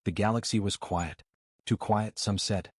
The galaxy was quiet. Too quiet, some said.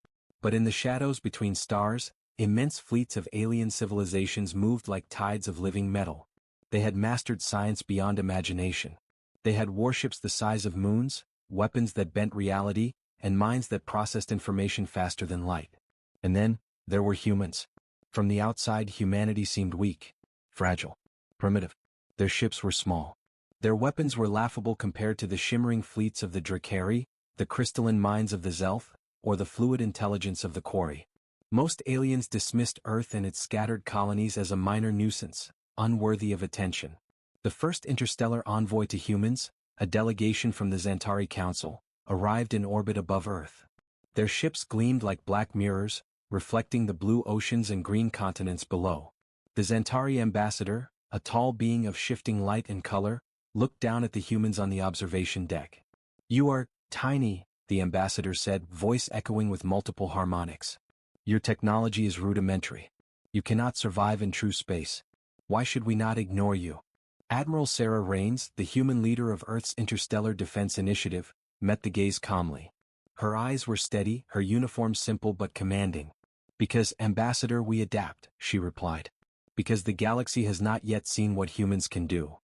But in the shadows between stars, immense fleets of alien civilizations moved like tides of living metal. They had mastered science beyond imagination. They had warships the size of moons, weapons that bent reality, and minds that processed information faster than light. And then, there were humans. From the outside, humanity seemed weak, fragile, primitive. Their ships were small. Their weapons were laughable compared to the shimmering fleets of the Drakari, the crystalline minds of the Zelf, or the fluid intelligence of the Quarry. Most aliens dismissed Earth and its scattered colonies as a minor nuisance, unworthy of attention. The first interstellar envoy to humans, a delegation from the Zantari Council, arrived in orbit above Earth. Their ships gleamed like black mirrors, reflecting the blue oceans and green continents below. The Zantari ambassador, a tall being of shifting light and color, looked down at the humans on the observation deck. "You are tiny," the ambassador said, voice echoing with multiple harmonics. "Your technology is rudimentary. You cannot survive in true space. Why should we not ignore you?" Admiral Sarah Raines, the human leader of Earth's Interstellar Defense Initiative, met the gaze calmly. Her eyes were steady, her uniform simple but commanding. "Because, Ambassador, we adapt," she replied. "Because the galaxy has not yet seen what humans can do."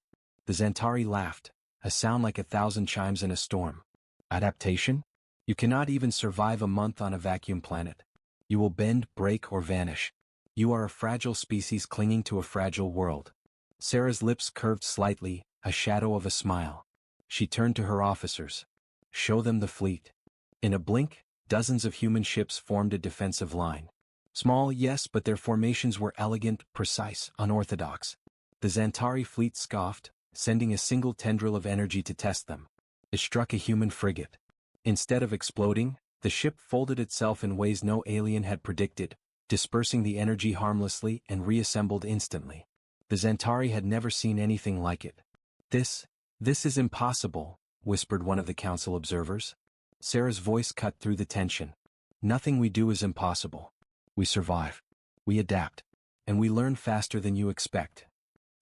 The Zantari laughed, a sound like 1,000 chimes in a storm. "Adaptation? You cannot even survive a month on a vacuum planet. You will bend, break, or vanish. You are a fragile species clinging to a fragile world." Sarah's lips curved slightly, a shadow of a smile. She turned to her officers. "Show them the fleet." In a blink, dozens of human ships formed a defensive line. Small, yes, but their formations were elegant, precise, unorthodox. The Zantari fleet scoffed, sending a single tendril of energy to test them. It struck a human frigate. Instead of exploding, the ship folded itself in ways no alien had predicted, dispersing the energy harmlessly and reassembled instantly. The Zantari had never seen anything like it. This is impossible," whispered one of the council observers. Sarah's voice cut through the tension. "Nothing we do is impossible. We survive. We adapt. And we learn faster than you expect."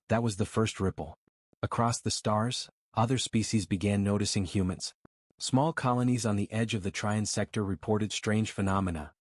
That was the first ripple. Across the stars, other species began noticing humans. Small colonies on the edge of the Trian sector reported strange phenomena.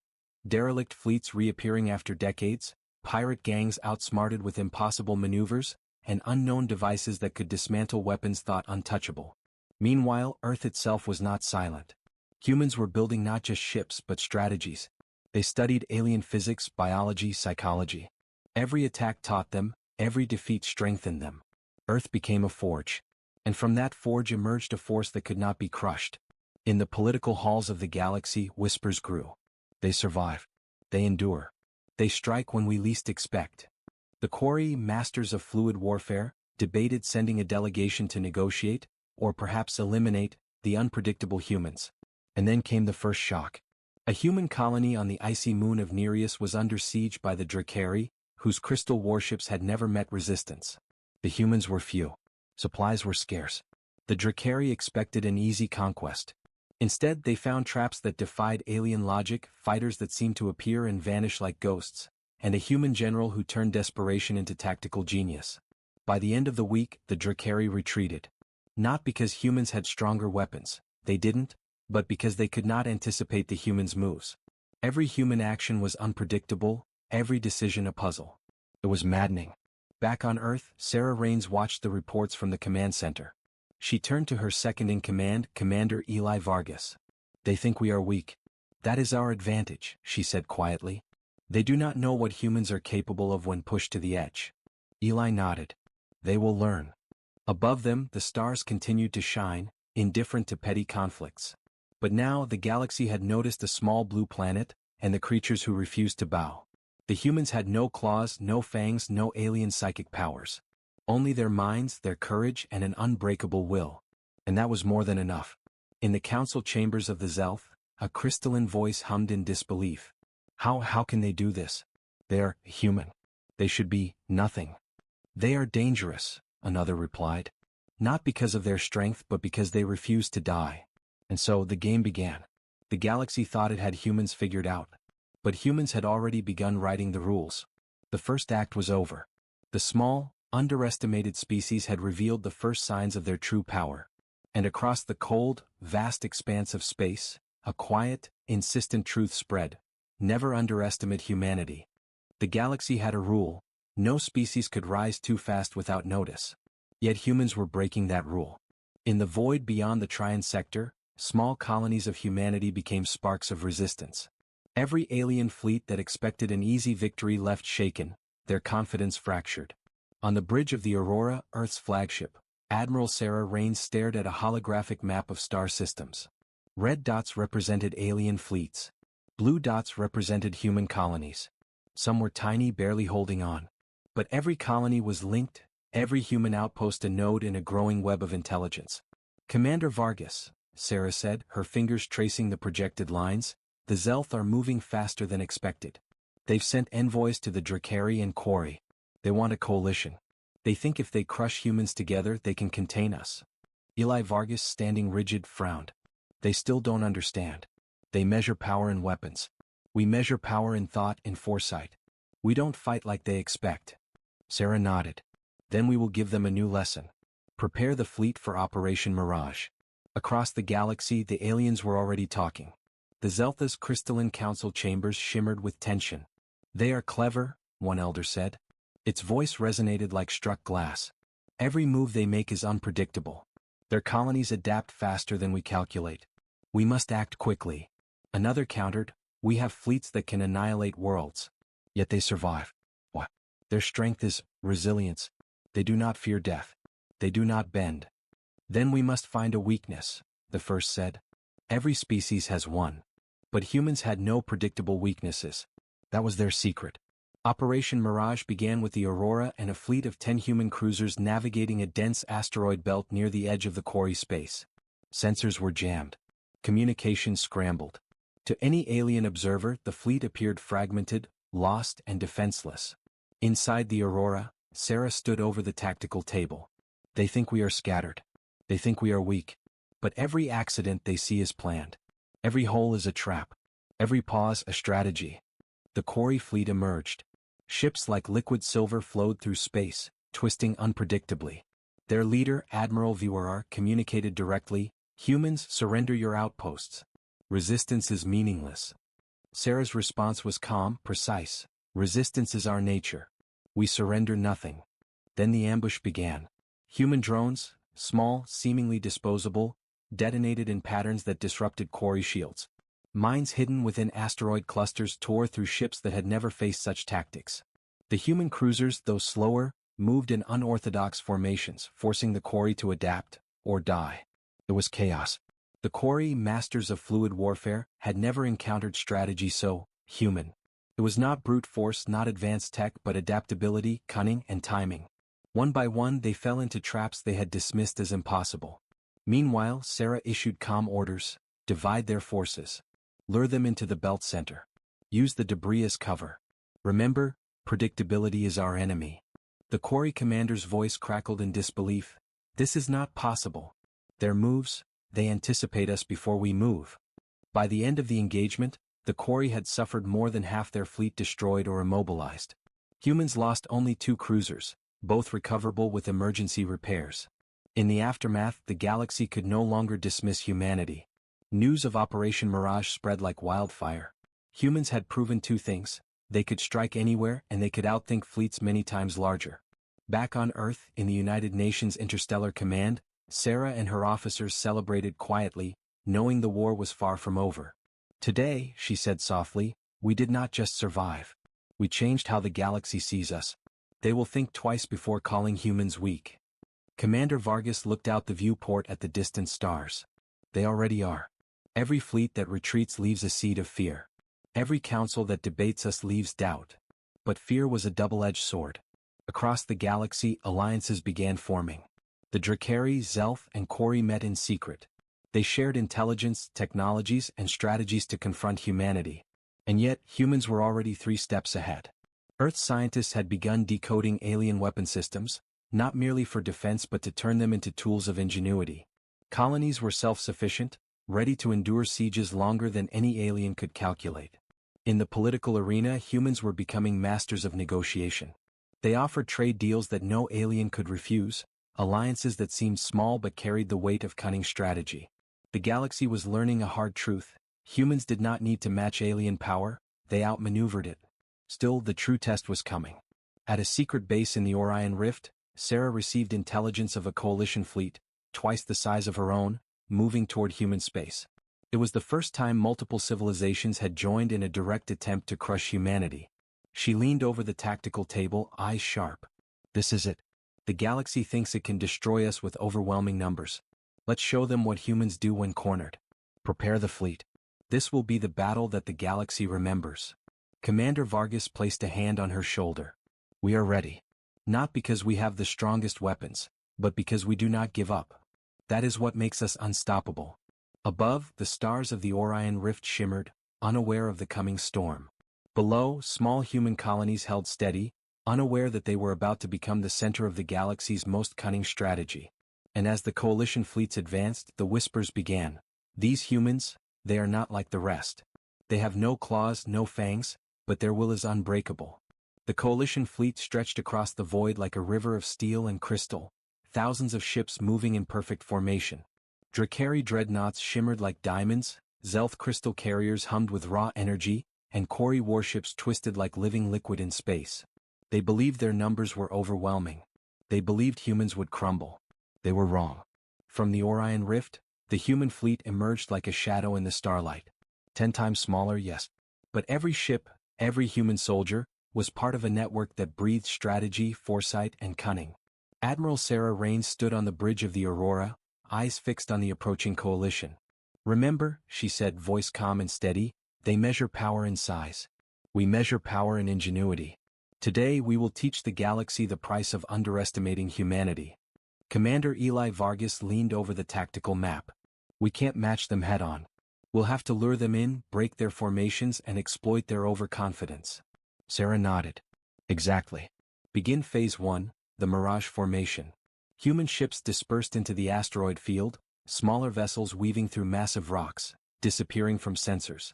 Derelict fleets reappearing after decades, pirate gangs outsmarted with impossible maneuvers, and unknown devices that could dismantle weapons thought untouchable. Meanwhile, Earth itself was not silent. Humans were building not just ships but strategies. They studied alien physics, biology, psychology. Every attack taught them, every defeat strengthened them. Earth became a forge. And from that forge emerged a force that could not be crushed. In the political halls of the galaxy, whispers grew. They survive. They endure. They strike when we least expect. The Quarry, masters of fluid warfare, debated sending a delegation to negotiate, or perhaps eliminate, the unpredictable humans. And then came the first shock. A human colony on the icy moon of Nereus was under siege by the Drakari, whose crystal warships had never met resistance. The humans were few. Supplies were scarce. The Drakari expected an easy conquest. Instead, they found traps that defied alien logic, fighters that seemed to appear and vanish like ghosts, and a human general who turned desperation into tactical genius. By the end of the week, the Drakari retreated. Not because humans had stronger weapons, they didn't, but because they could not anticipate the humans' moves. Every human action was unpredictable, every decision a puzzle. It was maddening. Back on Earth, Sarah Raines watched the reports from the command center. She turned to her second-in-command, Commander Eli Vargas. "They think we are weak. That is our advantage," she said quietly. "They do not know what humans are capable of when pushed to the edge." Eli nodded. "They will learn." Above them, the stars continued to shine, indifferent to petty conflicts. But now the galaxy had noticed a small blue planet, and the creatures who refused to bow. The humans had no claws, no fangs, no alien psychic powers. Only their minds, their courage, and an unbreakable will. And that was more than enough. In the council chambers of the Zelf, a crystalline voice hummed in disbelief. How can they do this? They are human. They should be nothing." "They are dangerous," another replied. "Not because of their strength but because they refuse to die." And so the game began. The galaxy thought it had humans figured out. But humans had already begun writing the rules. The first act was over. The small, underestimated species had revealed the first signs of their true power. And across the cold, vast expanse of space, a quiet, insistent truth spread. Never underestimate humanity. The galaxy had a rule: no species could rise too fast without notice. Yet humans were breaking that rule. In the void beyond the Trian sector, small colonies of humanity became sparks of resistance. Every alien fleet that expected an easy victory left shaken, their confidence fractured. On the bridge of the Aurora, Earth's flagship, Admiral Sarah Raines stared at a holographic map of star systems. Red dots represented alien fleets. Blue dots represented human colonies. Some were tiny, barely holding on. But every colony was linked, every human outpost a node in a growing web of intelligence. "Commander Vargas," Sarah said, her fingers tracing the projected lines, "the Zelth are moving faster than expected. They've sent envoys to the Drakari and Quarry. They want a coalition. They think if they crush humans together they can contain us." Eli Vargas, standing rigid, frowned. "They still don't understand. They measure power in weapons. We measure power in thought, in foresight. We don't fight like they expect." Sarah nodded. "Then we will give them a new lesson. Prepare the fleet for Operation Mirage." Across the galaxy the aliens were already talking. The Zeltha's crystalline council chambers shimmered with tension. "They are clever," one elder said. Its voice resonated like struck glass. "Every move they make is unpredictable. Their colonies adapt faster than we calculate. We must act quickly." Another countered, "We have fleets that can annihilate worlds. Yet they survive. What? Their strength is resilience. They do not fear death. They do not bend." "Then we must find a weakness," the first said. "Every species has one. But humans had no predictable weaknesses. That was their secret." Operation Mirage began with the Aurora and a fleet of 10 human cruisers navigating a dense asteroid belt near the edge of the quarry space. Sensors were jammed. Communications scrambled. To any alien observer, the fleet appeared fragmented, lost, and defenseless. Inside the Aurora, Sarah stood over the tactical table. "They think we are scattered. They think we are weak. But every accident they see is planned. Every hole is a trap. Every pause a strategy." The quarry fleet emerged. Ships like liquid silver flowed through space, twisting unpredictably. Their leader, Admiral Viwarar, communicated directly, "Humans, surrender your outposts. Resistance is meaningless." Sarah's response was calm, precise. "Resistance is our nature. We surrender nothing." Then the ambush began. Human drones, small, seemingly disposable, detonated in patterns that disrupted quarry shields. Mines hidden within asteroid clusters tore through ships that had never faced such tactics. The human cruisers, though slower, moved in unorthodox formations, forcing the quarry to adapt, or die. It was chaos. The quarry, masters of fluid warfare, had never encountered strategy so human. It was not brute force, not advanced tech, but adaptability, cunning, and timing. One by one they fell into traps they had dismissed as impossible. Meanwhile, Sarah issued calm orders: divide their forces. Lure them into the belt center. Use the debris as cover. Remember, predictability is our enemy. The quarry commander's voice crackled in disbelief. "This is not possible. Their moves, they anticipate us before we move." By the end of the engagement, the quarry had suffered more than half their fleet destroyed or immobilized. Humans lost only 2 cruisers, both recoverable with emergency repairs. In the aftermath, the galaxy could no longer dismiss humanity. News of Operation Mirage spread like wildfire. Humans had proven 2 things: they could strike anywhere and they could outthink fleets many times larger. Back on Earth, in the United Nations Interstellar Command, Sarah and her officers celebrated quietly, knowing the war was far from over. "Today," she said softly, "we did not just survive. We changed how the galaxy sees us. They will think twice before calling humans weak." Commander Vargas looked out the viewport at the distant stars. "They already are. Every fleet that retreats leaves a seed of fear. Every council that debates us leaves doubt." But fear was a double-edged sword. Across the galaxy, alliances began forming. The Drakari, Zelth, and Quarry met in secret. They shared intelligence, technologies, and strategies to confront humanity. And yet, humans were already 3 steps ahead. Earth scientists had begun decoding alien weapon systems, not merely for defense but to turn them into tools of ingenuity. Colonies were self-sufficient, ready to endure sieges longer than any alien could calculate. In the political arena, humans were becoming masters of negotiation. They offered trade deals that no alien could refuse, alliances that seemed small but carried the weight of cunning strategy. The galaxy was learning a hard truth: humans did not need to match alien power, they outmaneuvered it. Still, the true test was coming. At a secret base in the Orion Rift, Sarah received intelligence of a coalition fleet, twice the size of her own, moving toward human space. It was the first time multiple civilizations had joined in a direct attempt to crush humanity. She leaned over the tactical table, eyes sharp. This is it. The galaxy thinks it can destroy us with overwhelming numbers. Let's show them what humans do when cornered. Prepare the fleet. This will be the battle that the galaxy remembers. Commander Vargas placed a hand on her shoulder. We are ready. Not because we have the strongest weapons, but because we do not give up. That is what makes us unstoppable. Above, the stars of the Orion Rift shimmered, unaware of the coming storm. Below, small human colonies held steady, unaware that they were about to become the center of the galaxy's most cunning strategy. And as the coalition fleets advanced, the whispers began. These humans, they are not like the rest. They have no claws, no fangs, but their will is unbreakable. The coalition fleet stretched across the void like a river of steel and crystal, thousands of ships moving in perfect formation. Drakari dreadnoughts shimmered like diamonds, Zelth crystal carriers hummed with raw energy, and Kori warships twisted like living liquid in space. They believed their numbers were overwhelming. They believed humans would crumble. They were wrong. From the Orion Rift, the human fleet emerged like a shadow in the starlight. 10 times smaller, yes. But every ship, every human soldier, was part of a network that breathed strategy, foresight, and cunning. Admiral Sarah Raines stood on the bridge of the Aurora, eyes fixed on the approaching coalition. Remember, she said, voice calm and steady, they measure power in size. We measure power in ingenuity. Today we will teach the galaxy the price of underestimating humanity. Commander Eli Vargas leaned over the tactical map. We can't match them head-on. We'll have to lure them in, break their formations, and exploit their overconfidence. Sarah nodded. Exactly. Begin Phase 1, the Mirage Formation. Human ships dispersed into the asteroid field, smaller vessels weaving through massive rocks, disappearing from sensors.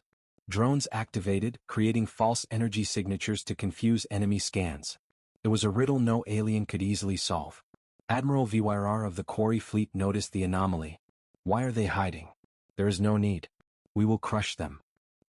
Drones activated, creating false energy signatures to confuse enemy scans. It was a riddle no alien could easily solve. Admiral Vyr of the Kori fleet noticed the anomaly. Why are they hiding? There is no need. We will crush them.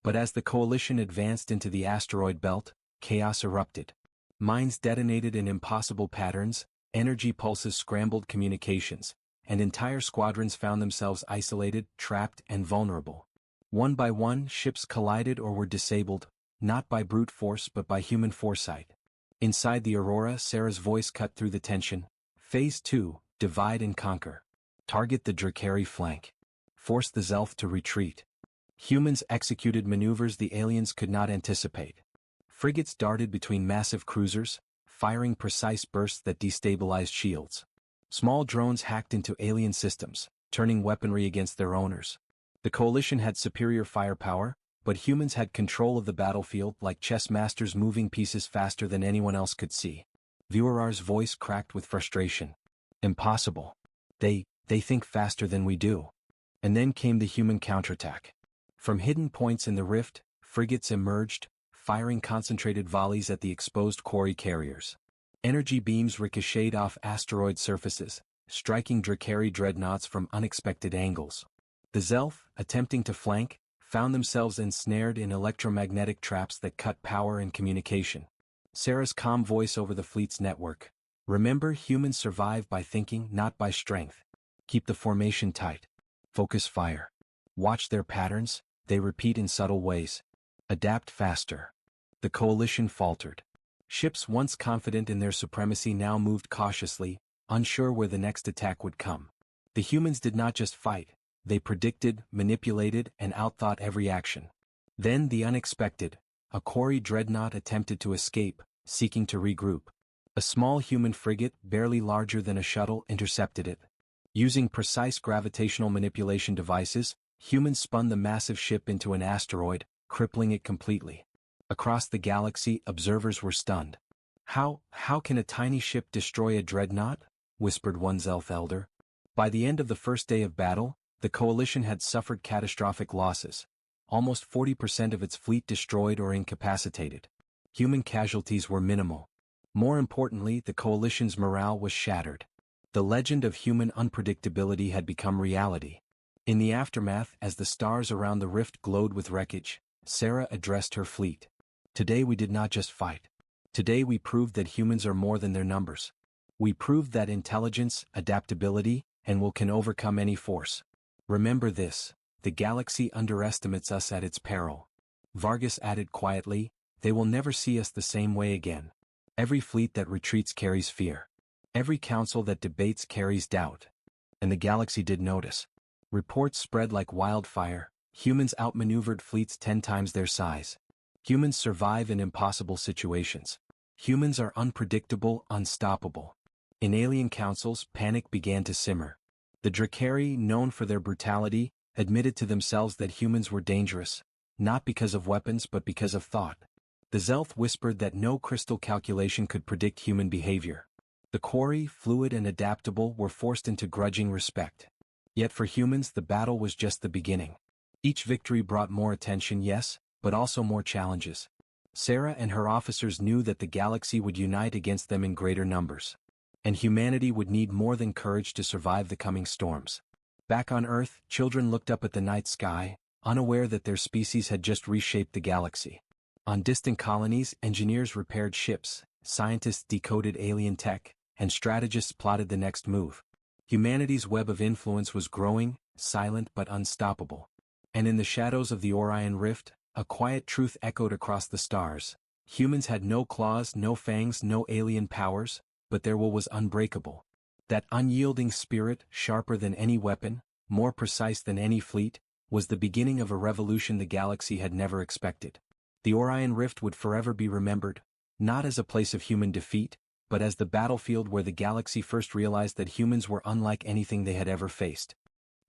But as the coalition advanced into the asteroid belt, chaos erupted. Mines detonated in impossible patterns, energy pulses scrambled communications, and entire squadrons found themselves isolated, trapped, and vulnerable. One by one, ships collided or were disabled, not by brute force but by human foresight. Inside the Aurora, Sarah's voice cut through the tension. Phase 2, divide and conquer. Target the Drakari flank. Force the Zelth to retreat. Humans executed maneuvers the aliens could not anticipate. Frigates darted between massive cruisers, firing precise bursts that destabilized shields. Small drones hacked into alien systems, turning weaponry against their owners. The coalition had superior firepower, but humans had control of the battlefield like chess masters moving pieces faster than anyone else could see. Vyr's voice cracked with frustration. Impossible. They think faster than we do. And then came the human counterattack. From hidden points in the rift, frigates emerged, firing concentrated volleys at the exposed Kori carriers. Energy beams ricocheted off asteroid surfaces, striking Drakari dreadnoughts from unexpected angles. The Zelth, attempting to flank, found themselves ensnared in electromagnetic traps that cut power and communication. Sarah's calm voice over the fleet's network. Remember, humans survive by thinking, not by strength. Keep the formation tight. Focus fire. Watch their patterns, they repeat in subtle ways. Adapt faster. The coalition faltered. Ships once confident in their supremacy now moved cautiously, unsure where the next attack would come. The humans did not just fight, they predicted, manipulated, and outthought every action. Then the unexpected. A Kori dreadnought attempted to escape, seeking to regroup. A small human frigate, barely larger than a shuttle, intercepted it. Using precise gravitational manipulation devices, humans spun the massive ship into an asteroid, crippling it completely. Across the galaxy, observers were stunned. How can a tiny ship destroy a dreadnought? Whispered one Zelth elder. By the end of the first day of battle, the coalition had suffered catastrophic losses. Almost 40% of its fleet destroyed or incapacitated. Human casualties were minimal. More importantly, the coalition's morale was shattered. The legend of human unpredictability had become reality. In the aftermath, as the stars around the rift glowed with wreckage, Sarah addressed her fleet. Today we did not just fight. Today we proved that humans are more than their numbers. We proved that intelligence, adaptability, and will can overcome any force. Remember this, the galaxy underestimates us at its peril. Vargas added quietly, they will never see us the same way again. Every fleet that retreats carries fear. Every council that debates carries doubt. And the galaxy did notice. Reports spread like wildfire, humans outmaneuvered fleets 10 times their size. Humans survive in impossible situations. Humans are unpredictable, unstoppable. In alien councils, panic began to simmer. The Drakari, known for their brutality, admitted to themselves that humans were dangerous, not because of weapons but because of thought. The Zelth whispered that no crystal calculation could predict human behavior. The Quarry, fluid and adaptable, were forced into grudging respect. Yet for humans the battle was just the beginning. Each victory brought more attention, yes, but also more challenges. Sarah and her officers knew that the galaxy would unite against them in greater numbers. And humanity would need more than courage to survive the coming storms. Back on Earth, children looked up at the night sky, unaware that their species had just reshaped the galaxy. On distant colonies, engineers repaired ships, scientists decoded alien tech, and strategists plotted the next move. Humanity's web of influence was growing, silent but unstoppable. And in the shadows of the Orion Rift, a quiet truth echoed across the stars. Humans had no claws, no fangs, no alien powers, but their will was unbreakable. That unyielding spirit, sharper than any weapon, more precise than any fleet, was the beginning of a revolution the galaxy had never expected. The Orion Rift would forever be remembered, not as a place of human defeat, but as the battlefield where the galaxy first realized that humans were unlike anything they had ever faced.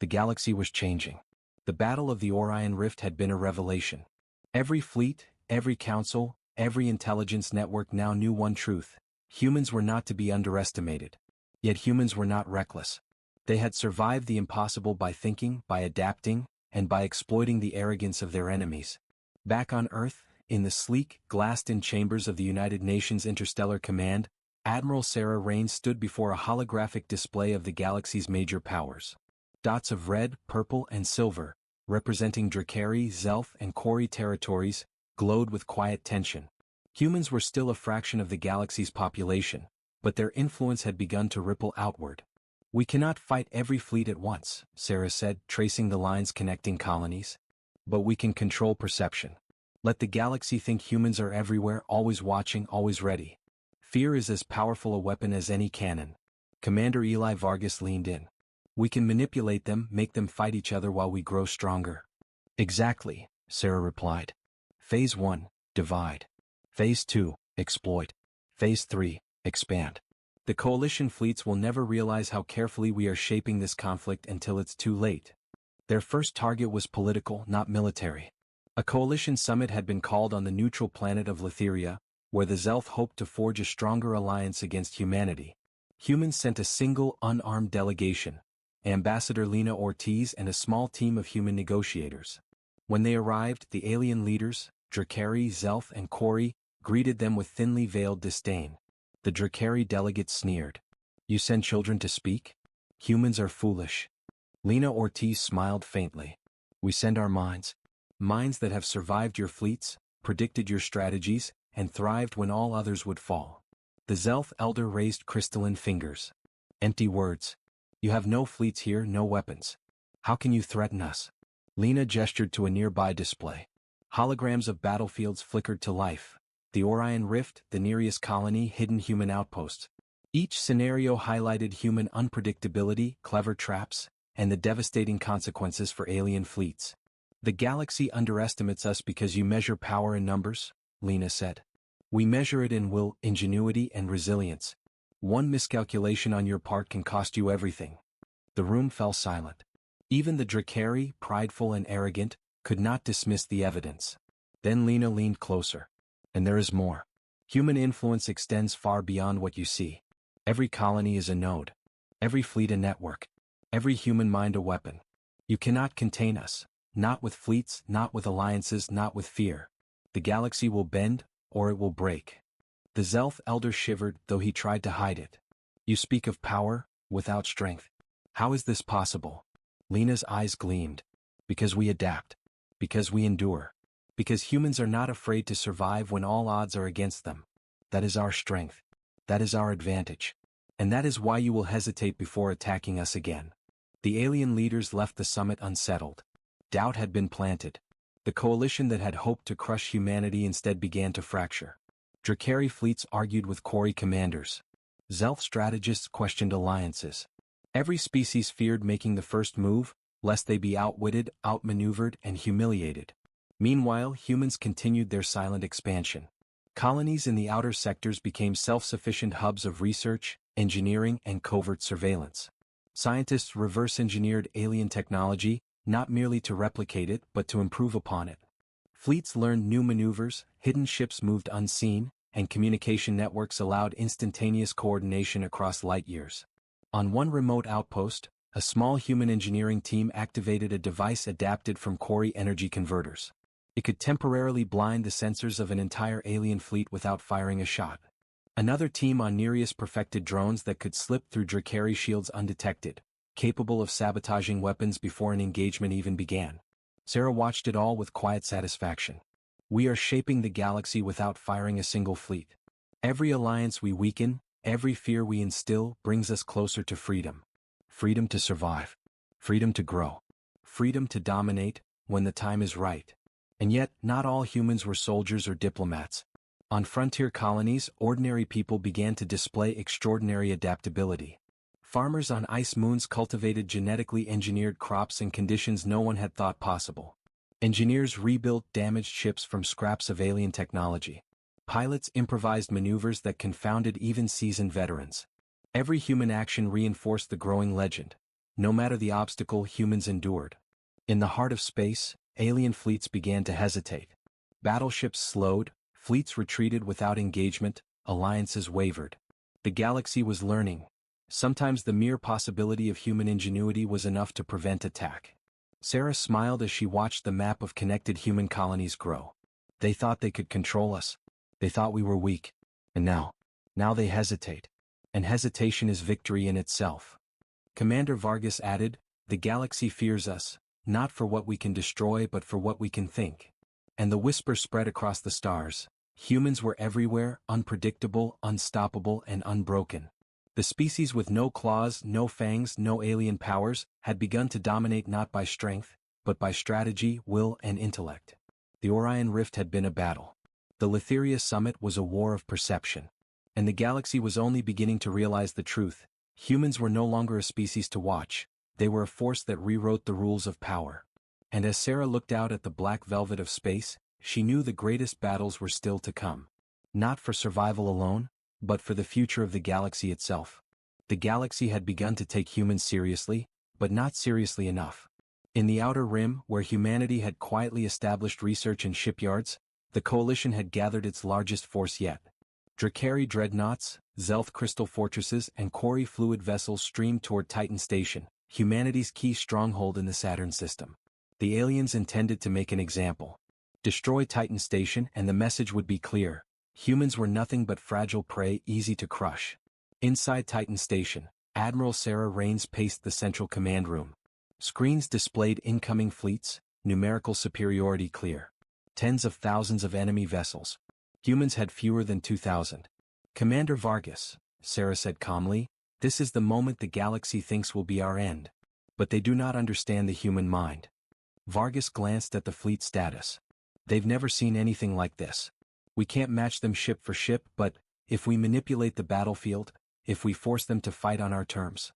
The galaxy was changing. The Battle of the Orion Rift had been a revelation. Every fleet, every council, every intelligence network now knew one truth: humans were not to be underestimated. Yet humans were not reckless. They had survived the impossible by thinking, by adapting, and by exploiting the arrogance of their enemies. Back on Earth, in the sleek, glassed-in chambers of the United Nations Interstellar Command, Admiral Sarah Raines stood before a holographic display of the galaxy's major powers. Dots of red, purple, and silver, representing Drakari, Zelth, and Quarry territories, glowed with quiet tension. Humans were still a fraction of the galaxy's population, but their influence had begun to ripple outward. We cannot fight every fleet at once, Sarah said, tracing the lines connecting colonies. But we can control perception. Let the galaxy think humans are everywhere, always watching, always ready. Fear is as powerful a weapon as any cannon. Commander Eli Vargas leaned in. We can manipulate them, make them fight each other while we grow stronger. Exactly, Sarah replied. Phase 1, divide. Phase 2, exploit. Phase 3, expand. The coalition fleets will never realize how carefully we are shaping this conflict until it's too late. Their first target was political, not military. A coalition summit had been called on the neutral planet of Letheria, where the Zelth hoped to forge a stronger alliance against humanity. Humans sent a single, unarmed delegation, Ambassador Lena Ortiz and a small team of human negotiators. When they arrived, the alien leaders, Drakari, Zelth, and Quarry, greeted them with thinly veiled disdain. The Drakari delegate sneered. You send children to speak? Humans are foolish. Lena Ortiz smiled faintly. We send our minds. Minds that have survived your fleets, predicted your strategies, and thrived when all others would fall. The Zelth elder raised crystalline fingers. Empty words. You have no fleets here, no weapons. How can you threaten us? Lena gestured to a nearby display. Holograms of battlefields flickered to life. The Orion Rift, the Nereus colony, hidden human outposts. Each scenario highlighted human unpredictability, clever traps, and the devastating consequences for alien fleets. The galaxy underestimates us because you measure power in numbers, Lena said. We measure it in will, ingenuity, and resilience. One miscalculation on your part can cost you everything. The room fell silent. Even the Drakari, prideful and arrogant, could not dismiss the evidence. Then Lena leaned closer. And there is more. Human influence extends far beyond what you see. Every colony is a node. Every fleet a network. Every human mind a weapon. You cannot contain us. Not with fleets, not with alliances, not with fear. The galaxy will bend, or it will break. The Zelth elder shivered, though he tried to hide it. You speak of power, without strength. How is this possible? Lena's eyes gleamed. Because we adapt. Because we endure. Because humans are not afraid to survive when all odds are against them. That is our strength. That is our advantage. And that is why you will hesitate before attacking us again. The alien leaders left the summit unsettled. Doubt had been planted. The coalition that had hoped to crush humanity instead began to fracture. Drakari fleets argued with Quarry commanders. Zelf strategists questioned alliances. Every species feared making the first move, lest they be outwitted, outmaneuvered, and humiliated. Meanwhile, humans continued their silent expansion. Colonies in the outer sectors became self-sufficient hubs of research, engineering, and covert surveillance. Scientists reverse-engineered alien technology, not merely to replicate it but to improve upon it. Fleets learned new maneuvers, hidden ships moved unseen, and communication networks allowed instantaneous coordination across light years. On one remote outpost, a small human engineering team activated a device adapted from Quarry energy converters. It could temporarily blind the sensors of an entire alien fleet without firing a shot. Another team on Nereus perfected drones that could slip through Drakari shields undetected, capable of sabotaging weapons before an engagement even began. Sarah watched it all with quiet satisfaction. We are shaping the galaxy without firing a single fleet. Every alliance we weaken, every fear we instill brings us closer to freedom. Freedom to survive. Freedom to grow. Freedom to dominate when the time is right. And yet, not all humans were soldiers or diplomats. On frontier colonies, ordinary people began to display extraordinary adaptability. Farmers on ice moons cultivated genetically engineered crops in conditions no one had thought possible. Engineers rebuilt damaged ships from scraps of alien technology. Pilots improvised maneuvers that confounded even seasoned veterans. Every human action reinforced the growing legend. No matter the obstacle, humans endured. In the heart of space, alien fleets began to hesitate. Battleships slowed, fleets retreated without engagement, alliances wavered. The galaxy was learning. Sometimes the mere possibility of human ingenuity was enough to prevent attack. Sarah smiled as she watched the map of connected human colonies grow. They thought they could control us. They thought we were weak. And now they hesitate. And hesitation is victory in itself. Commander Vargas added, "The galaxy fears us, not for what we can destroy but for what we can think." And the whisper spread across the stars. Humans were everywhere, unpredictable, unstoppable, and unbroken. The species with no claws, no fangs, no alien powers, had begun to dominate not by strength, but by strategy, will, and intellect. The Orion Rift had been a battle. The Letheria Summit was a war of perception. And the galaxy was only beginning to realize the truth. Humans were no longer a species to watch. They were a force that rewrote the rules of power. And as Sarah looked out at the black velvet of space, she knew the greatest battles were still to come. Not for survival alone, but for the future of the galaxy itself. The galaxy had begun to take humans seriously, but not seriously enough. In the Outer Rim, where humanity had quietly established research and shipyards, the coalition had gathered its largest force yet. Drakari dreadnoughts, Zelth crystal fortresses, and Quarry fluid vessels streamed toward Titan Station, humanity's key stronghold in the Saturn system. The aliens intended to make an example. Destroy Titan Station and the message would be clear. Humans were nothing but fragile prey, easy to crush. Inside Titan Station, Admiral Sarah Raines paced the central command room. Screens displayed incoming fleets, numerical superiority clear. Tens of thousands of enemy vessels. Humans had fewer than 2,000. "Commander Vargas," Sarah said calmly, "this is the moment the galaxy thinks will be our end. But they do not understand the human mind." Vargas glanced at the fleet status. "They've never seen anything like this. We can't match them ship for ship, but if we manipulate the battlefield, if we force them to fight on our terms."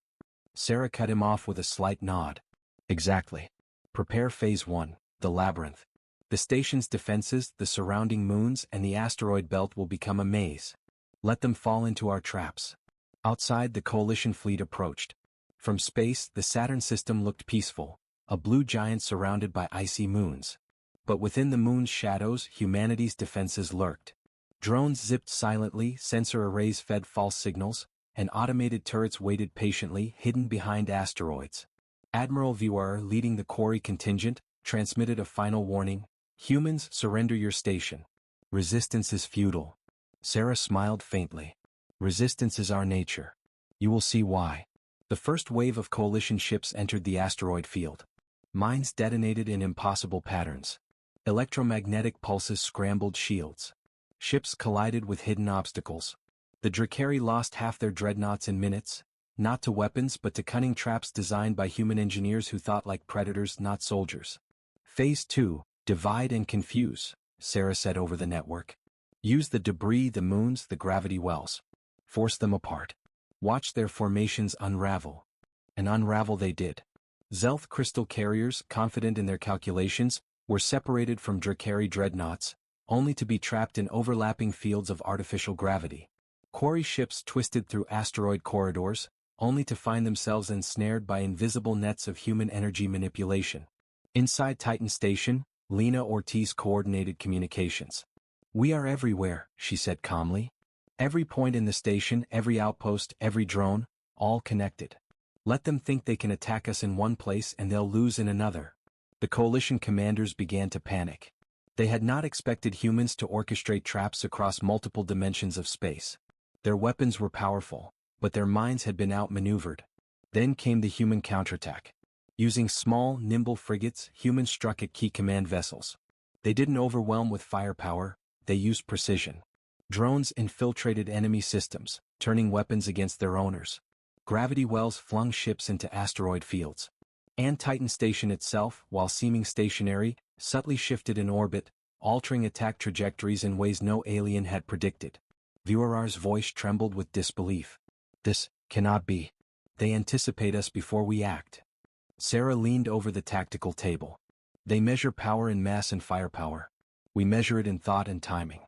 Sarah cut him off with a slight nod. "Exactly. Prepare Phase 1, the labyrinth. The station's defenses, the surrounding moons, and the asteroid belt will become a maze. Let them fall into our traps." Outside, the coalition fleet approached. From space, the Saturn system looked peaceful, a blue giant surrounded by icy moons. But within the moon's shadows, humanity's defenses lurked. Drones zipped silently, sensor arrays fed false signals, and automated turrets waited patiently, hidden behind asteroids. Admiral Viwar, leading the Quarry contingent, transmitted a final warning: "Humans, surrender your station. Resistance is futile." Sarah smiled faintly. "Resistance is our nature. You will see why." The first wave of coalition ships entered the asteroid field. Mines detonated in impossible patterns. Electromagnetic pulses scrambled shields. Ships collided with hidden obstacles. The Drakari lost half their dreadnoughts in minutes, not to weapons but to cunning traps designed by human engineers who thought like predators, not soldiers. Phase 2, divide and confuse, Sarah said over the network. Use the debris, the moons, the gravity wells. Force them apart. Watch their formations unravel. And unravel they did. Zelth crystal carriers, confident in their calculations, were separated from Drakari dreadnoughts, only to be trapped in overlapping fields of artificial gravity. Quarry ships twisted through asteroid corridors, only to find themselves ensnared by invisible nets of human energy manipulation. Inside Titan Station, Lena Ortiz coordinated communications. "We are everywhere," she said calmly. "Every point in the station, every outpost, every drone, all connected. Let them think they can attack us in one place and they'll lose in another." The coalition commanders began to panic. They had not expected humans to orchestrate traps across multiple dimensions of space. Their weapons were powerful, but their minds had been outmaneuvered. Then came the human counterattack. Using small, nimble frigates, humans struck at key command vessels. They didn't overwhelm with firepower, they used precision. Drones infiltrated enemy systems, turning weapons against their owners. Gravity wells flung ships into asteroid fields. And Titan Station itself, while seeming stationary, subtly shifted in orbit, altering attack trajectories in ways no alien had predicted. Viewerar's voice trembled with disbelief. "This cannot be. They anticipate us before we act." Sarah leaned over the tactical table. "They measure power in mass and firepower. We measure it in thought and timing.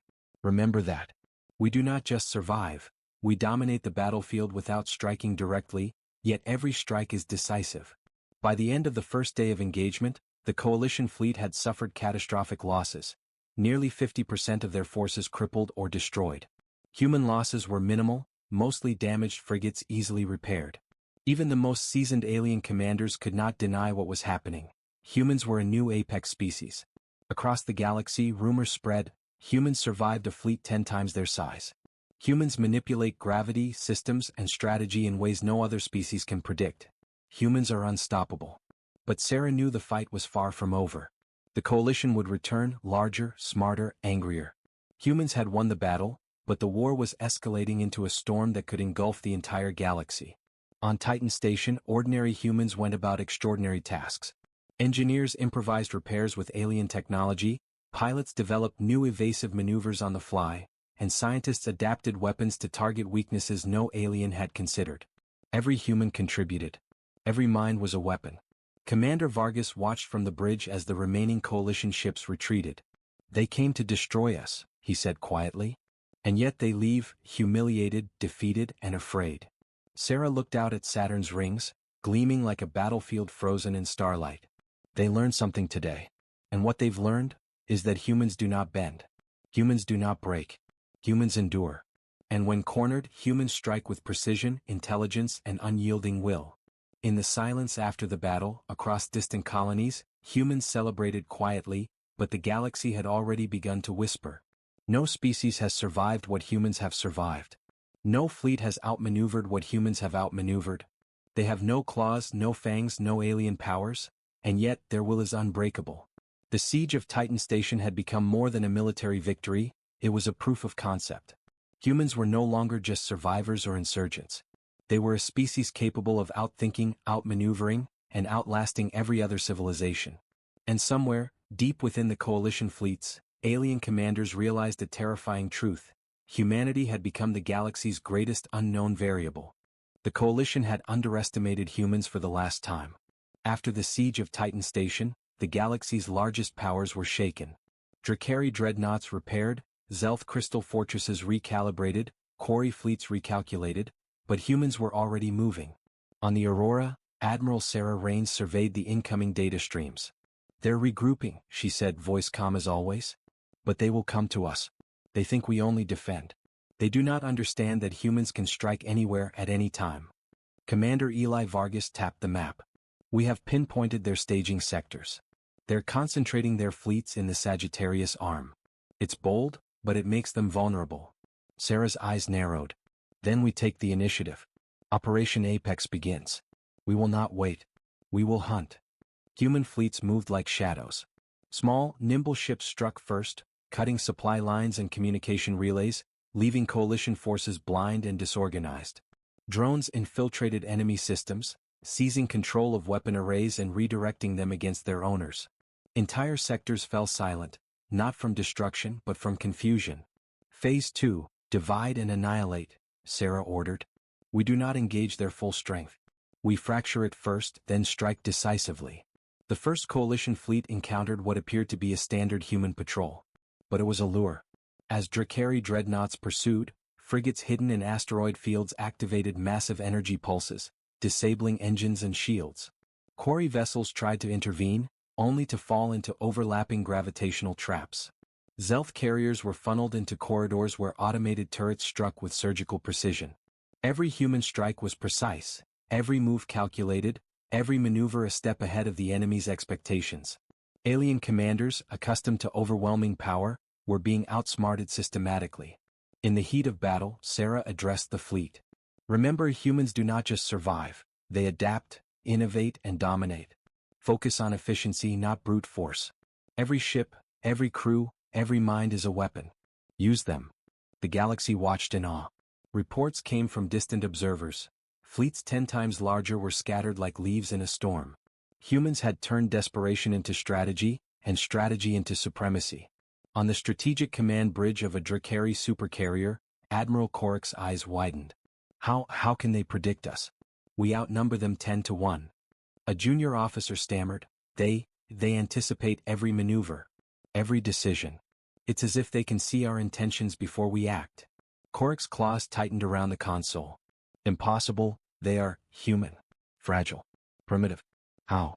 Remember that. We do not just survive, we dominate the battlefield without striking directly, yet every strike is decisive." By the end of the first day of engagement, the coalition fleet had suffered catastrophic losses. Nearly 50% of their forces crippled or destroyed. Human losses were minimal, mostly damaged frigates easily repaired. Even the most seasoned alien commanders could not deny what was happening. Humans were a new apex species. Across the galaxy, rumors spread, humans survived a fleet 10 times their size. Humans manipulate gravity, systems, and strategy in ways no other species can predict. Humans are unstoppable. But Sarah knew the fight was far from over. The coalition would return, larger, smarter, angrier. Humans had won the battle, but the war was escalating into a storm that could engulf the entire galaxy. On Titan Station, ordinary humans went about extraordinary tasks. Engineers improvised repairs with alien technology, pilots developed new evasive maneuvers on the fly, and scientists adapted weapons to target weaknesses no alien had considered. Every human contributed. Every mind was a weapon. Commander Vargas watched from the bridge as the remaining coalition ships retreated. "They came to destroy us," he said quietly. "And yet they leave, humiliated, defeated, and afraid." Sarah looked out at Saturn's rings, gleaming like a battlefield frozen in starlight. "They learned something today. And what they've learned is that humans do not bend. Humans do not break. Humans endure. And when cornered, humans strike with precision, intelligence, and unyielding will." In the silence after the battle, across distant colonies, humans celebrated quietly, but the galaxy had already begun to whisper. No species has survived what humans have survived. No fleet has outmaneuvered what humans have outmaneuvered. They have no claws, no fangs, no alien powers, and yet their will is unbreakable. The siege of Titan Station had become more than a military victory, it was a proof of concept. Humans were no longer just survivors or insurgents. They were a species capable of outthinking, outmaneuvering, and outlasting every other civilization. And somewhere, deep within the coalition fleets, alien commanders realized a terrifying truth. Humanity had become the galaxy's greatest unknown variable. The coalition had underestimated humans for the last time. After the siege of Titan Station, the galaxy's largest powers were shaken. Drakari dreadnoughts repaired, Zelth crystal fortresses recalibrated, quarry fleets recalculated, but humans were already moving. On the Aurora, Admiral Sarah Raines surveyed the incoming data streams. "They're regrouping," she said, voice calm as always. "But they will come to us. They think we only defend. They do not understand that humans can strike anywhere at any time." Commander Eli Vargas tapped the map. "We have pinpointed their staging sectors. They're concentrating their fleets in the Sagittarius Arm. It's bold, but it makes them vulnerable." Sarah's eyes narrowed. "Then we take the initiative." Operation Apex begins. We will not wait. We will hunt. Human fleets moved like shadows. Small, nimble ships struck first, cutting supply lines and communication relays, leaving coalition forces blind and disorganized. Drones infiltrated enemy systems, seizing control of weapon arrays and redirecting them against their owners. Entire sectors fell silent, not from destruction but from confusion. Phase 2, divide and annihilate, Sarah ordered. We do not engage their full strength. We fracture it first, then strike decisively. The first coalition fleet encountered what appeared to be a standard human patrol. But it was a lure. As Drakari dreadnoughts pursued, frigates hidden in asteroid fields activated massive energy pulses, disabling engines and shields. Quarry vessels tried to intervene, only to fall into overlapping gravitational traps. Zelth carriers were funneled into corridors where automated turrets struck with surgical precision. Every human strike was precise, every move calculated, every maneuver a step ahead of the enemy's expectations. Alien commanders, accustomed to overwhelming power, were being outsmarted systematically. In the heat of battle, Sarah addressed the fleet. Remember, humans do not just survive, they adapt, innovate, and dominate. Focus on efficiency, not brute force. Every ship, every crew, every mind is a weapon. Use them. The galaxy watched in awe. Reports came from distant observers. Fleets 10 times larger were scattered like leaves in a storm. Humans had turned desperation into strategy, and strategy into supremacy. On the strategic command bridge of a Drakari supercarrier, Admiral Korik's eyes widened. How can they predict us? We outnumber them 10 to 1. A junior officer stammered. They anticipate every maneuver, every decision. It's as if they can see our intentions before we act. Korik's claws tightened around the console. Impossible, they are human. Fragile. Primitive. How?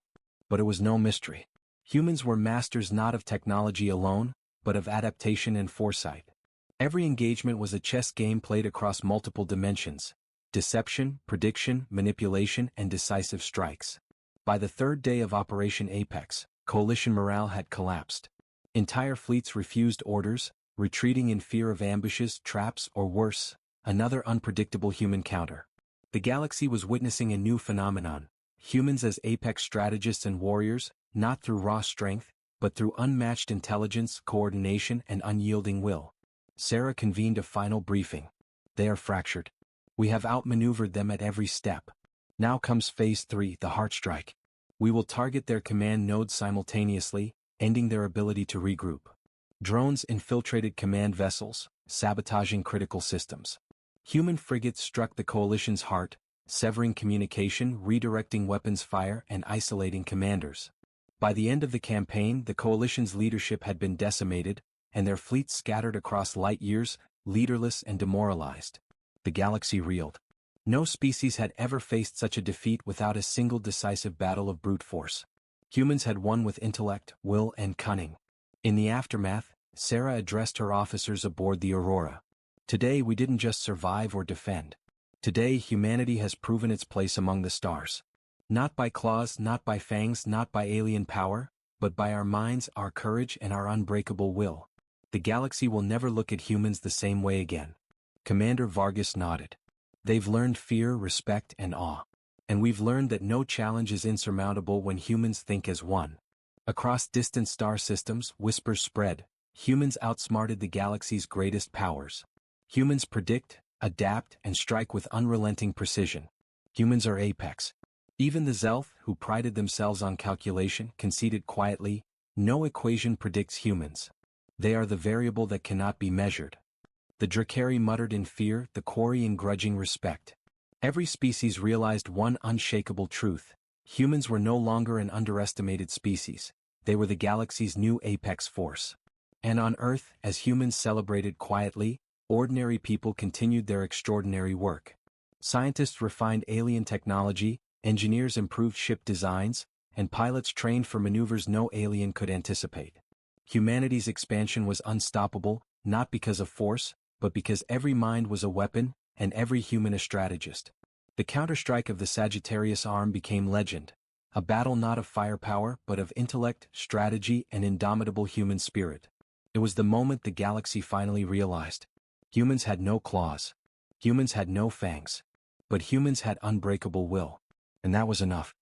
But it was no mystery. Humans were masters not of technology alone, but of adaptation and foresight. Every engagement was a chess game played across multiple dimensions. Deception, prediction, manipulation, and decisive strikes. By the third day of Operation Apex, coalition morale had collapsed. Entire fleets refused orders, retreating in fear of ambushes, traps, or worse, another unpredictable human counter. The galaxy was witnessing a new phenomenon. Humans as apex strategists and warriors, not through raw strength, but through unmatched intelligence, coordination, and unyielding will. Sarah convened a final briefing. They are fractured. We have outmaneuvered them at every step. Now comes Phase 3, the heart strike. We will target their command nodes simultaneously, ending their ability to regroup. Drones infiltrated command vessels, sabotaging critical systems. Human frigates struck the coalition's heart, severing communication, redirecting weapons fire, and isolating commanders. By the end of the campaign, the coalition's leadership had been decimated, and their fleets scattered across light years, leaderless and demoralized. The galaxy reeled. No species had ever faced such a defeat without a single decisive battle of brute force. Humans had won with intellect, will, and cunning. In the aftermath, Sarah addressed her officers aboard the Aurora. Today we didn't just survive or defend. Today humanity has proven its place among the stars. Not by claws, not by fangs, not by alien power, but by our minds, our courage, and our unbreakable will. The galaxy will never look at humans the same way again. Commander Vargas nodded. They've learned fear, respect, and awe. And we've learned that no challenge is insurmountable when humans think as one. Across distant star systems, whispers spread. Humans outsmarted the galaxy's greatest powers. Humans predict, adapt, and strike with unrelenting precision. Humans are apex. Even the Zelth, who prided themselves on calculation, conceded quietly, no equation predicts humans. They are the variable that cannot be measured. The Drakari muttered in fear, the Quarry in grudging respect. Every species realized one unshakable truth. Humans were no longer an underestimated species. They were the galaxy's new apex force. And on Earth, as humans celebrated quietly, ordinary people continued their extraordinary work. Scientists refined alien technology, engineers improved ship designs, and pilots trained for maneuvers no alien could anticipate. Humanity's expansion was unstoppable, not because of force, but because every mind was a weapon, and every human a strategist. The counterstrike of the Sagittarius arm became legend. A battle not of firepower, but of intellect, strategy, and indomitable human spirit. It was the moment the galaxy finally realized. Humans had no claws. Humans had no fangs. But humans had unbreakable will. And that was enough.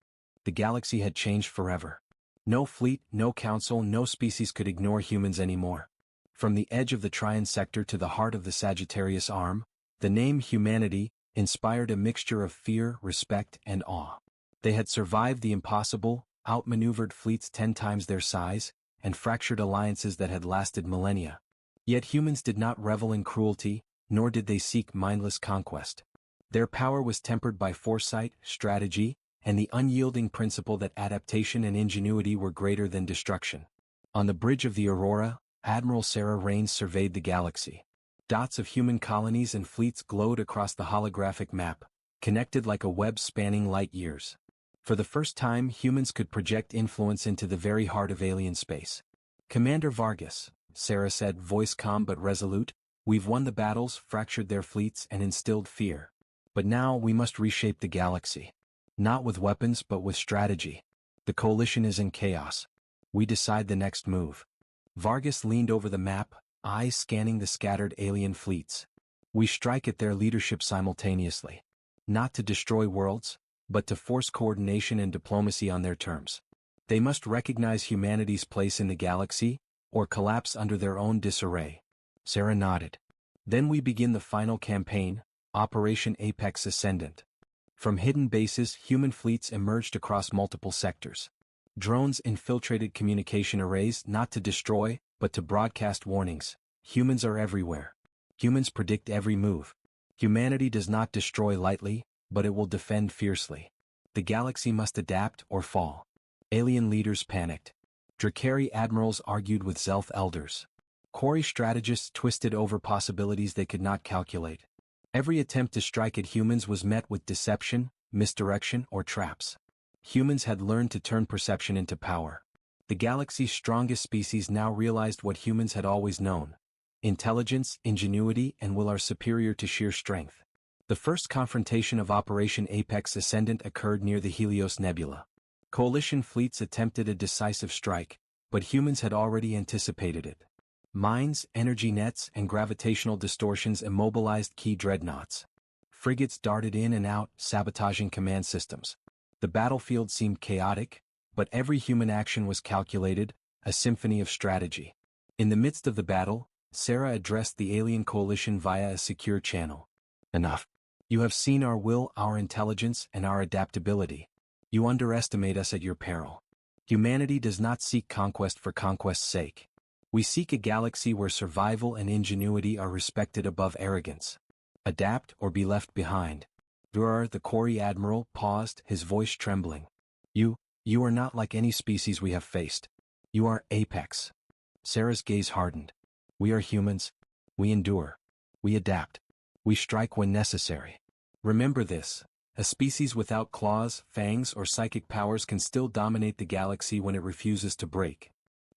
The galaxy had changed forever. No fleet, no council, no species could ignore humans anymore. From the edge of the Trian sector to the heart of the Sagittarius arm, the name humanity inspired a mixture of fear, respect, and awe. They had survived the impossible, outmaneuvered fleets 10 times their size, and fractured alliances that had lasted millennia. Yet humans did not revel in cruelty, nor did they seek mindless conquest. Their power was tempered by foresight, strategy, and the unyielding principle that adaptation and ingenuity were greater than destruction. On the bridge of the Aurora, Admiral Sarah Raines surveyed the galaxy. Dots of human colonies and fleets glowed across the holographic map, connected like a web spanning light years. For the first time, humans could project influence into the very heart of alien space. "Commander Vargas," Sarah said, voice calm but resolute, "we've won the battles, fractured their fleets, and instilled fear. But now we must reshape the galaxy. Not with weapons but with strategy. The coalition is in chaos. We decide the next move." Vargas leaned over the map, eyes scanning the scattered alien fleets. "We strike at their leadership simultaneously. Not to destroy worlds, but to force coordination and diplomacy on their terms. They must recognize humanity's place in the galaxy, or collapse under their own disarray." Sarah nodded. "Then we begin the final campaign, Operation Apex Ascendant." From hidden bases, human fleets emerged across multiple sectors. Drones infiltrated communication arrays not to destroy, but to broadcast warnings. Humans are everywhere. Humans predict every move. Humanity does not destroy lightly, but it will defend fiercely. The galaxy must adapt or fall. Alien leaders panicked. Drakari admirals argued with Zelf elders. Quarry strategists twisted over possibilities they could not calculate. Every attempt to strike at humans was met with deception, misdirection, or traps. Humans had learned to turn perception into power. The galaxy's strongest species now realized what humans had always known. Intelligence, ingenuity, and will are superior to sheer strength. The first confrontation of Operation Apex Ascendant occurred near the Helios Nebula. Coalition fleets attempted a decisive strike, but humans had already anticipated it. Mines, energy nets, and gravitational distortions immobilized key dreadnoughts. Frigates darted in and out, sabotaging command systems. The battlefield seemed chaotic, but every human action was calculated, a symphony of strategy. In the midst of the battle, Sarah addressed the alien coalition via a secure channel. "Enough. You have seen our will, our intelligence, and our adaptability. You underestimate us at your peril. Humanity does not seek conquest for conquest's sake. We seek a galaxy where survival and ingenuity are respected above arrogance. Adapt or be left behind." The Quarry Admiral paused, his voice trembling. You are not like any species we have faced. You are Apex." Sarah's gaze hardened. "We are humans. We endure. We adapt. We strike when necessary. Remember this. A species without claws, fangs, or psychic powers can still dominate the galaxy when it refuses to break."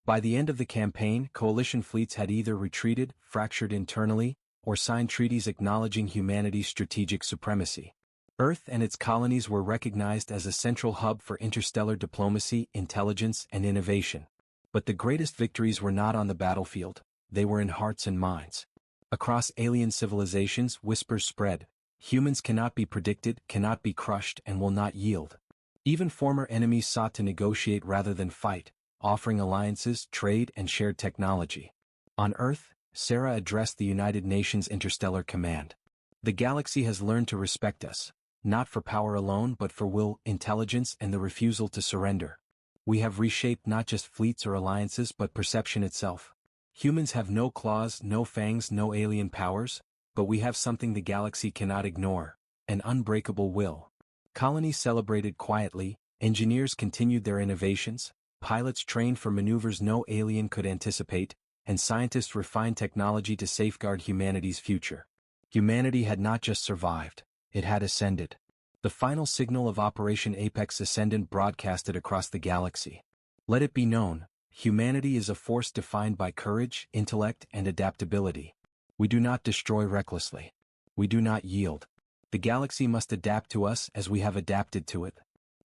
By the end of the campaign, coalition fleets had either retreated, fractured internally, or signed treaties acknowledging humanity's strategic supremacy. Earth and its colonies were recognized as a central hub for interstellar diplomacy, intelligence, and innovation. But the greatest victories were not on the battlefield, they were in hearts and minds. Across alien civilizations, whispers spread. Humans cannot be predicted, cannot be crushed, and will not yield. Even former enemies sought to negotiate rather than fight, offering alliances, trade, and shared technology. On Earth, Sarah addressed the United Nations Interstellar Command. "The galaxy has learned to respect us, not for power alone but for will, intelligence, and the refusal to surrender. We have reshaped not just fleets or alliances but perception itself. Humans have no claws, no fangs, no alien powers, but we have something the galaxy cannot ignore, an unbreakable will." Colonies celebrated quietly, engineers continued their innovations, pilots trained for maneuvers no alien could anticipate, and scientists refined technology to safeguard humanity's future. Humanity had not just survived, it had ascended. The final signal of Operation Apex Ascendant broadcasted across the galaxy. "Let it be known, humanity is a force defined by courage, intellect, and adaptability. We do not destroy recklessly. We do not yield. The galaxy must adapt to us as we have adapted to it."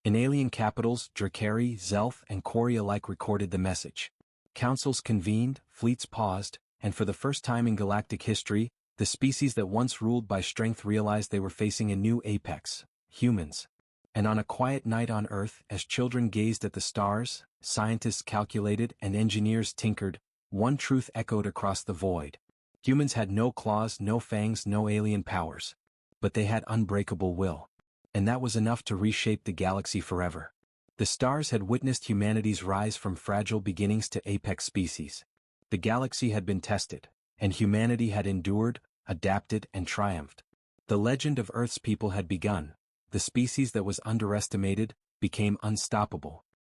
In alien capitals, Drakari, Zelf, and Quarry alike recorded the message. Councils convened, fleets paused, and for the first time in galactic history, The species that once ruled by strength realized they were facing a new apex, humans. And on a quiet night on Earth, as children gazed at the stars, scientists calculated and engineers tinkered, one truth echoed across the void. Humans had no claws, no fangs, no alien powers. But they had unbreakable will. And that was enough to reshape the galaxy forever. The stars had witnessed humanity's rise from fragile beginnings to apex species. The galaxy had been tested, and humanity had endured, adapted, and triumphed. The legend of Earth's people had begun. The species that was underestimated became unstoppable.